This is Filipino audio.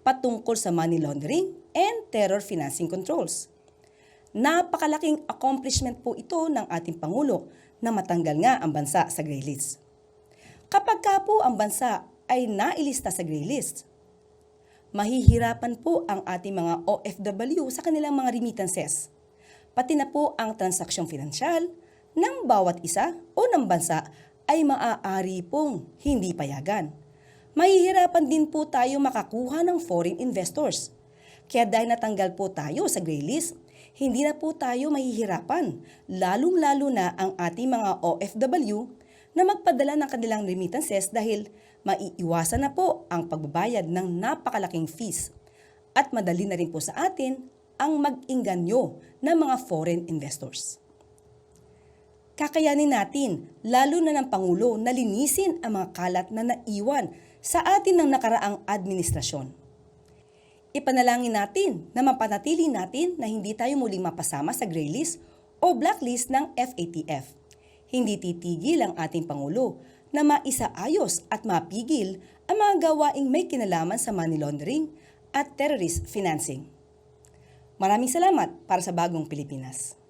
patungkol sa money laundering and terror financing controls. Napakalaking accomplishment po ito ng ating Pangulo na matanggal nga ang bansa sa gray list. Kapag ka po ang bansa ay nailista sa gray list, mahihirapan po ang ating mga OFW sa kanilang mga remittances, pati na po ang transaksyong pinansyal ng bawat isa o ng bansa ay maaari pong hindi payagan. Mahihirapan din po tayo makakuha ng foreign investors. Kaya dahil natanggal po tayo sa gray list, hindi na po tayo mahihirapan, lalong-lalo na ang ating mga OFW na magpadala ng kanilang remittances dahil maiiwasan na po ang pagbabayad ng napakalaking fees at madali na rin po sa atin ang mag-inganyo ng mga foreign investors. Kakayanin natin, lalo na ng Pangulo, na linisin ang mga kalat na naiwan sa atin ng nakaraang administrasyon. Ipanalangin natin na mapanatili natin na hindi tayo muling mapasama sa gray list o blacklist ng FATF. Hindi titigil ang ating Pangulo na maisaayos at mapigil ang mga gawaing may kinalaman sa money laundering at terrorist financing. Maraming salamat para sa Bagong Pilipinas.